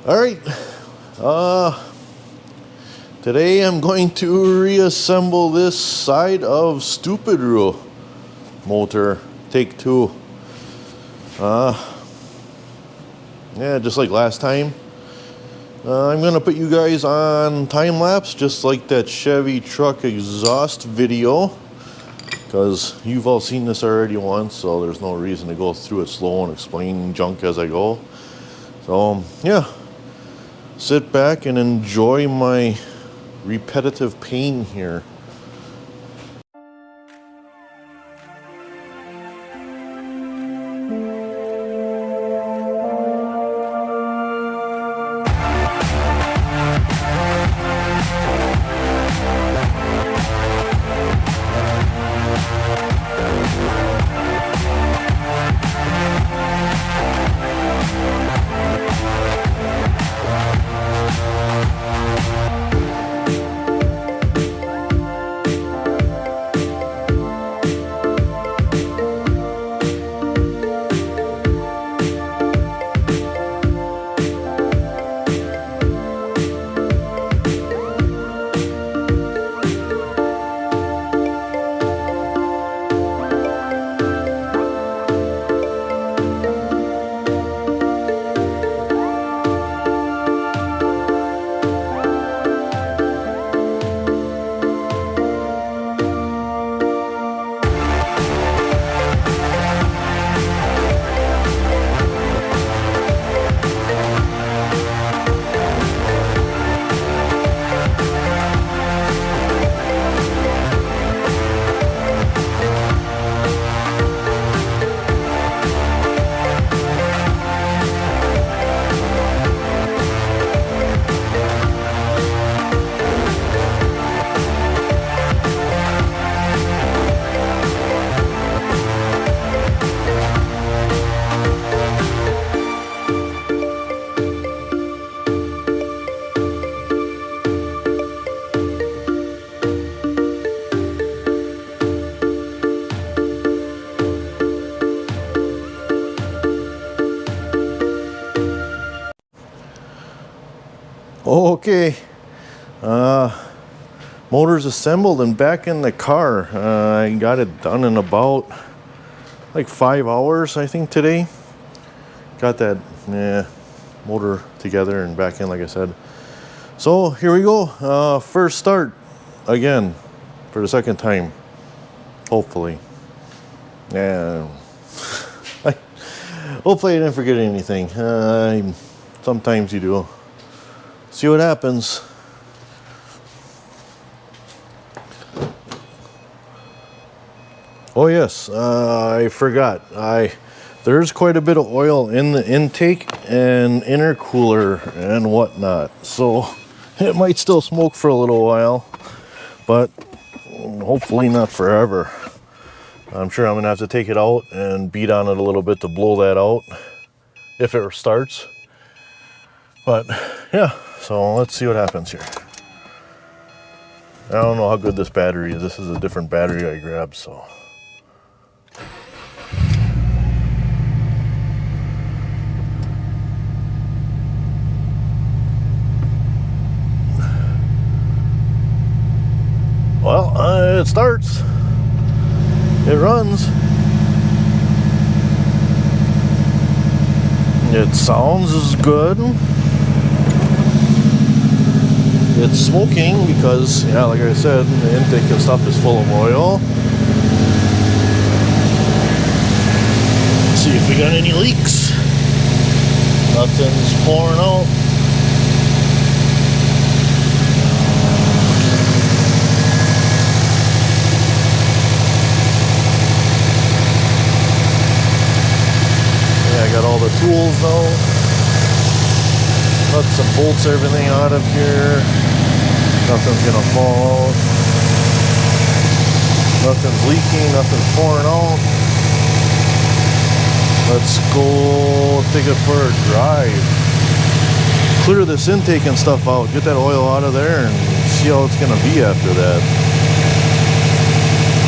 All right. Today I'm going to reassemble this side of Subaru motor. Take two. Yeah, just like last time. I'm gonna put you guys on time lapse, just like that Chevy truck exhaust video, because you've all seen this already once, so there's no reason to go through it slow and explain junk as I go. So yeah, sit back and enjoy my repetitive pain here. Okay, motor's assembled and back in the car. I got it done in about like 5 hours, I think, today. Got that motor together and back in, like I said. So here we go. First start again for the second time, hopefully. Yeah. Hopefully I didn't forget anything. Sometimes you do. See what happens. Oh yes, I forgot. There's quite a bit of oil in the intake and intercooler and whatnot, so it might still smoke for a little while, but hopefully not forever. I'm sure I'm gonna have to take it out and beat on it a little bit to blow that out if it starts. But yeah, so let's see what happens here. I don't know how good this battery is. This is a different battery I grabbed, so. Well, it starts. It runs. It sounds good. It's smoking because, yeah, like I said, the intake and stuff is full of oil. Let's see if we got any leaks. Nothing's pouring out. Yeah, I got all the tools out. Nuts and bolts everything out of here. Nothing's gonna fall out. Nothing's leaking, nothing's pouring out. Let's go take it for a drive. Clear this intake and stuff out, get that oil out of there and see how it's gonna be after that.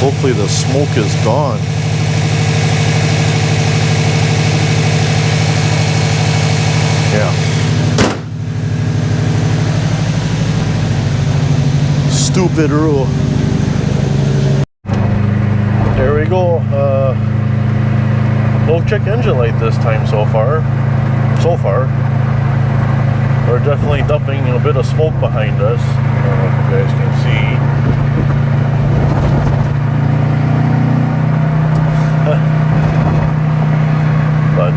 Hopefully the smoke is gone. Yeah. stupid rule. There we go. No check engine light this time so far. We're definitely dumping a bit of smoke behind us. I don't know if you guys can see. But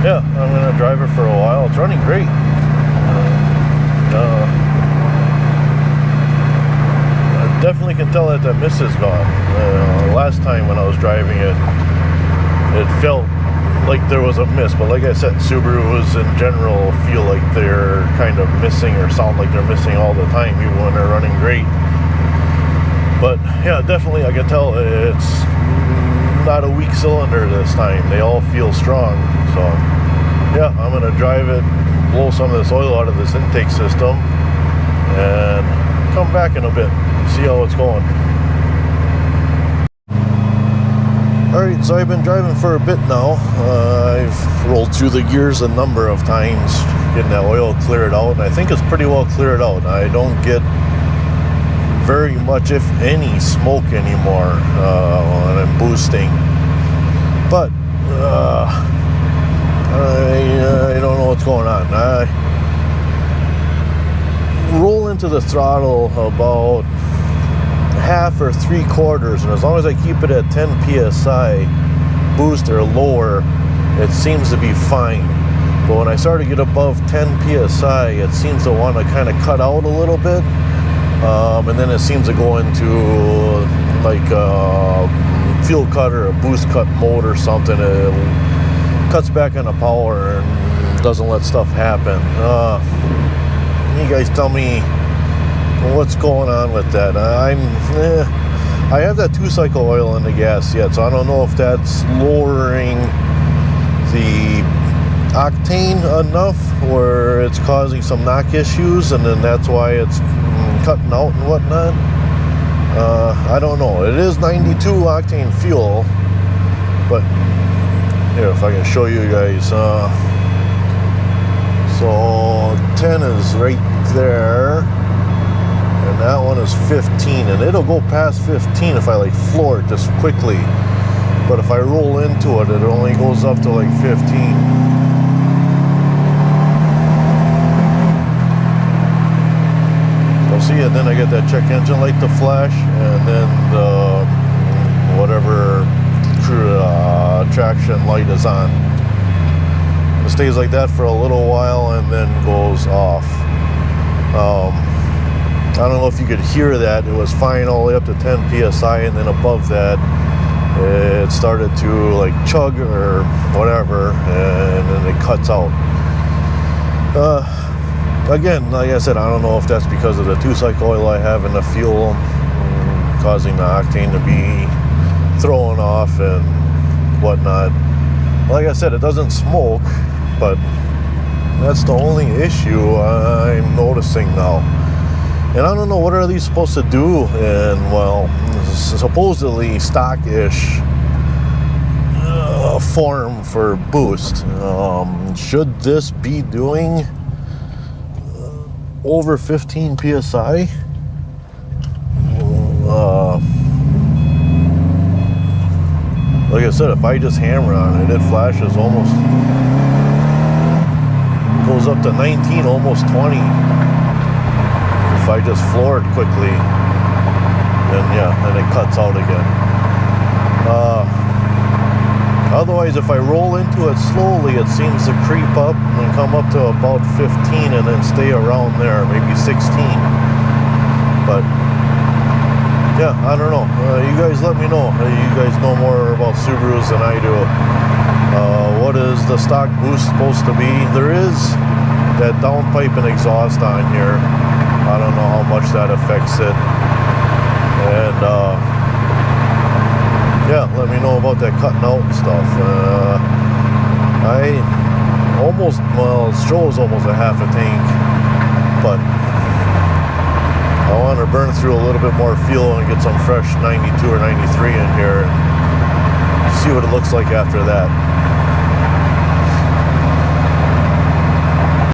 yeah, I'm gonna drive it for a while. It's running great. I definitely can tell that the mist is gone. Last time when I was driving it, it felt like there was a mist, but like I said, Subarus in general feel like they're kind of missing or sound like they're missing all the time, even when they're running great. But yeah, definitely I can tell it's not a weak cylinder this time. They all feel strong. So yeah, I'm gonna drive it, blow some of this oil out of this intake system, and come back in a bit, see how it's going. Alright, so I've been driving for a bit now. I've rolled through the gears a number of times, getting that oil cleared out, and I think it's pretty well cleared out. I don't get very much, if any, smoke anymore when I'm boosting. But I don't know what's going on. I roll into the throttle about half or 3/4, and as long as I keep it at 10 psi boost or lower, it seems to be fine. But when I start to get above 10 psi, it seems to want to kind of cut out a little bit, and then it seems to go into like a fuel cut or a boost cut mode or something. It cuts back on the power and doesn't let stuff happen. You guys tell me what's going on with that. I have that 2-cycle oil in the gas yet, so I don't know if that's lowering the octane enough where it's causing some knock issues, and then that's why it's cutting out and whatnot. I don't know. It is 92 octane fuel, but here, if I can show you guys. So 10 is right there, and that one is 15, and it'll go past 15 if I like floor it just quickly. But if I roll into it, it only goes up to like 15. See it, then I get that check engine light to flash, and then the whatever traction light is on. It stays like that for a little while and then goes off. I don't know if you could hear that. It was fine all the way up to 10 psi, and then above that it started to like chug or whatever, and then it cuts out. Again, like I said, I don't know if that's because of the 2-cycle oil I have in the fuel causing the octane to be thrown off and whatnot. Like I said, it doesn't smoke, but that's the only issue I'm noticing now. And I don't know, what are these supposed to do in, well, supposedly stock-ish form for boost. Should this be doing over 15 psi? Like I said, if I just hammer on it, it flashes almost, goes up to 19, almost 20. If I just floor it quickly, then yeah, then it cuts out again. Otherwise, if I roll into it slowly, it seems to creep up and come up to about 15 and then stay around there, maybe 16. But yeah, I don't know. You guys let me know. You guys know more about Subarus than I do. What is the stock boost supposed to be? There is that downpipe and exhaust on here. I don't know how much that affects it. And yeah, let me know about that cutting out and stuff. I almost, well, it shows almost a half a tank, but I want to burn through a little bit more fuel and get some fresh 92 or 93 in here and see what it looks like after that.